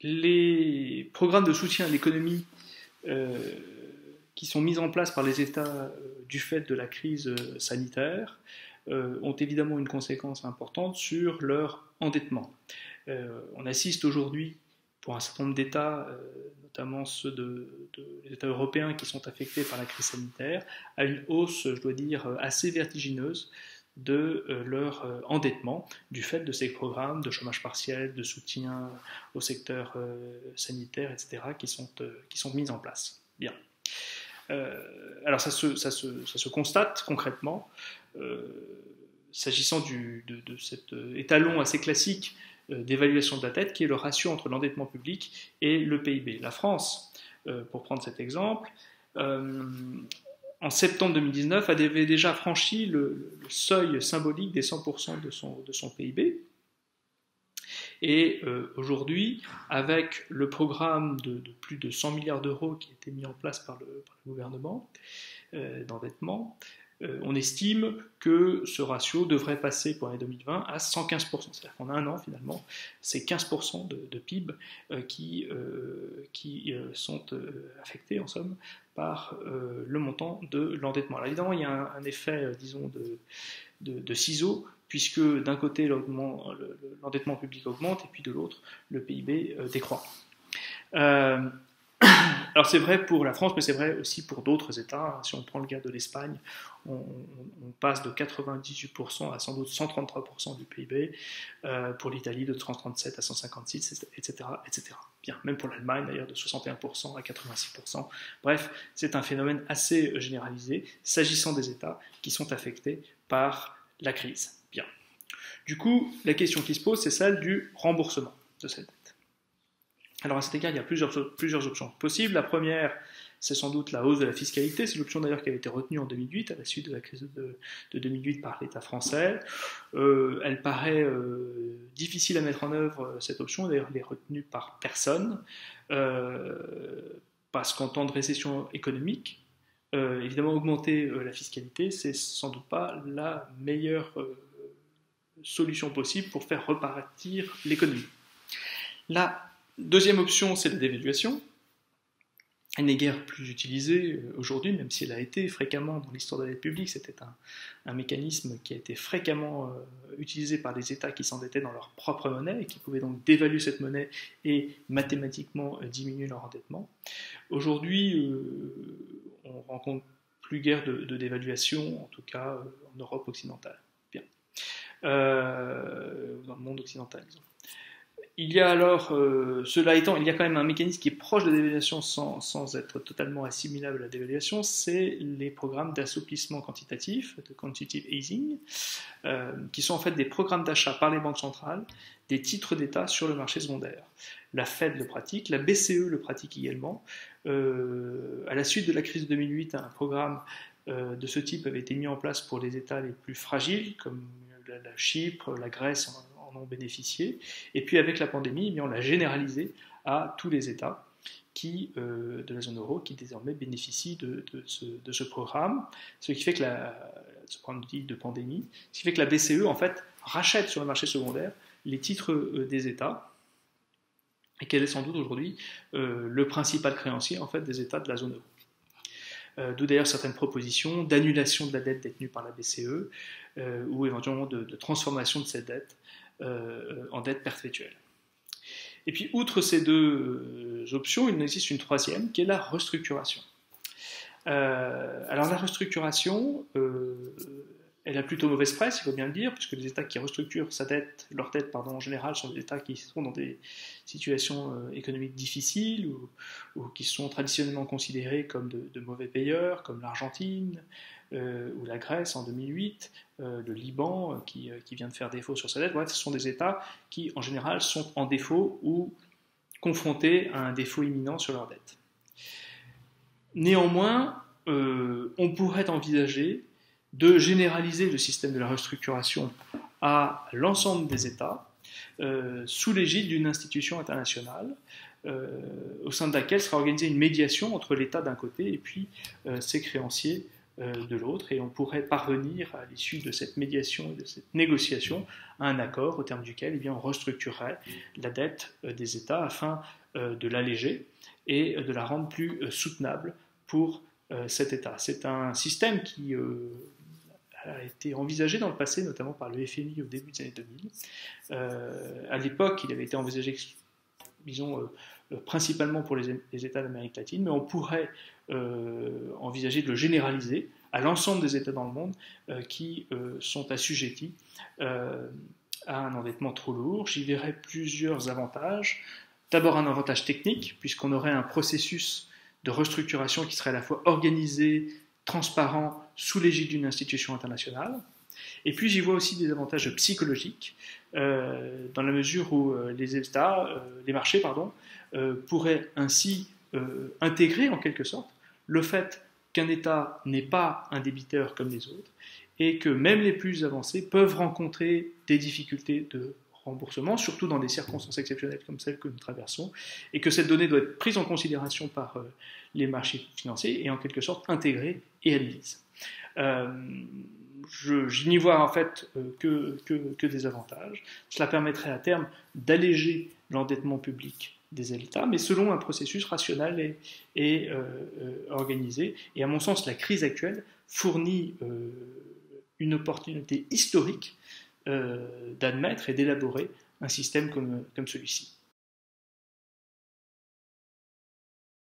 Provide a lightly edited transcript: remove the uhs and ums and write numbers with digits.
Les programmes de soutien à l'économie qui sont mis en place par les États du fait de la crise sanitaire ont évidemment une conséquence importante sur leur endettement. On assiste aujourd'hui, pour un certain nombre d'États, notamment ceux des États européens qui sont affectés par la crise sanitaire, à une hausse, je dois dire, assez vertigineuse de leur endettement du fait de ces programmes de chômage partiel, de soutien au secteur sanitaire, etc., qui sont mis en place. Bien. Alors ça se constate concrètement, s'agissant de cet étalon assez classique d'évaluation de la dette, qui est le ratio entre l'endettement public et le PIB. La France, pour prendre cet exemple, en septembre 2019, avait déjà franchi le seuil symbolique des 100% de son PIB. Et aujourd'hui, avec le programme de plus de 100 milliards d'euros qui a été mis en place par le gouvernement d'endettement, on estime que ce ratio devrait passer pour l'année 2020 à 115%. C'est-à-dire qu'en un an, finalement, c'est 15% de PIB qui sont affectés, en somme, par le montant de l'endettement. Alors évidemment, il y a un effet, disons, de ciseaux, puisque d'un côté, l'endettement public augmente, et puis de l'autre, le PIB décroît. Alors c'est vrai pour la France, mais c'est vrai aussi pour d'autres États. Si on prend le cas de l'Espagne, on passe de 98% à sans doute 133% du PIB, pour l'Italie de 137 à 156, etc., etc. Bien, même pour l'Allemagne d'ailleurs de 61% à 86%. Bref, c'est un phénomène assez généralisé s'agissant des États qui sont affectés par la crise. Bien. Du coup, la question qui se pose, c'est celle du remboursement de cette dette. Alors à cet égard, il y a plusieurs options possibles. La première, c'est sans doute la hausse de la fiscalité. C'est l'option d'ailleurs qui avait été retenue en 2008, à la suite de la crise de 2008 par l'État français. Elle paraît difficile à mettre en œuvre, cette option. D'ailleurs, elle est retenue par personne, parce qu'en temps de récession économique, évidemment, augmenter la fiscalité, c'est sans doute pas la meilleure solution possible pour faire repartir l'économie. La deuxième option, c'est la dévaluation. Elle n'est guère plus utilisée aujourd'hui, même si elle a été fréquemment dans l'histoire de la dette publique. C'était un mécanisme qui a été fréquemment utilisé par les États qui s'endettaient dans leur propre monnaie et qui pouvaient donc dévaluer cette monnaie et mathématiquement diminuer leur endettement. Aujourd'hui, on rencontre plus guère de dévaluation, en tout cas en Europe occidentale. Bien. Dans le monde occidental, disons. Il y a alors, cela étant, il y a quand même un mécanisme qui est proche de la dévaluation sans être totalement assimilable à la dévaluation, c'est les programmes d'assouplissement quantitatif, de quantitative easing, qui sont en fait des programmes d'achat par les banques centrales des titres d'État sur le marché secondaire. La Fed le pratique, la BCE le pratique également. À la suite de la crise de 2008, un programme de ce type avait été mis en place pour les États les plus fragiles, comme la Chypre, la Grèce en ont bénéficié. Et puis avec la pandémie, on l'a généralisé à tous les États de la zone euro qui désormais bénéficient de ce programme, ce qui fait que ce programme de pandémie, ce qui fait que la BCE en fait rachète sur le marché secondaire les titres des États, et qu'elle est sans doute aujourd'hui le principal créancier en fait des États de la zone euro. D'où d'ailleurs certaines propositions d'annulation de la dette détenue par la BCE ou éventuellement de transformation de cette dette en dette perpétuelle. Et puis, outre ces deux options, il en existe une troisième, qui est la restructuration. Alors, la restructuration, elle a plutôt mauvaise presse, il faut bien le dire, puisque les États qui restructurent leur dette, en général, sont des États qui sont dans des situations économiques difficiles ou qui sont traditionnellement considérés comme de mauvais payeurs, comme l'Argentine ou la Grèce en 2008, le Liban qui vient de faire défaut sur sa dette. Bref, ce sont des États qui, en général, sont en défaut ou confrontés à un défaut imminent sur leur dette. Néanmoins, on pourrait envisager de généraliser le système de la restructuration à l'ensemble des États sous l'égide d'une institution internationale au sein de laquelle sera organisée une médiation entre l'État d'un côté et puis ses créanciers de l'autre, et on pourrait parvenir à l'issue de cette médiation et de cette négociation à un accord au terme duquel eh bien, on restructurerait la dette des États afin de l'alléger et de la rendre plus soutenable pour cet État. C'est un système qui a été envisagé dans le passé, notamment par le FMI au début des années 2000. À l'époque, il avait été envisagé, disons, principalement pour les États d'Amérique latine, mais on pourrait envisager de le généraliser à l'ensemble des États dans le monde qui sont assujettis à un endettement trop lourd. J'y verrais plusieurs avantages. D'abord un avantage technique, puisqu'on aurait un processus de restructuration qui serait à la fois organisé, transparent, sous l'égide d'une institution internationale. Et puis j'y vois aussi des avantages psychologiques, dans la mesure où les marchés, pourraient ainsi intégrer en quelque sorte le fait qu'un État n'est pas un débiteur comme les autres, et que même les plus avancés peuvent rencontrer des difficultés de remboursement, surtout dans des circonstances exceptionnelles comme celles que nous traversons, et que cette donnée doit être prise en considération par les marchés financiers et en quelque sorte intégrée et admise. Je n'y vois en fait que des avantages. Cela permettrait à terme d'alléger l'endettement public des États, mais selon un processus rationnel et organisé. Et à mon sens, la crise actuelle fournit une opportunité historique d'admettre et d'élaborer un système comme celui-ci.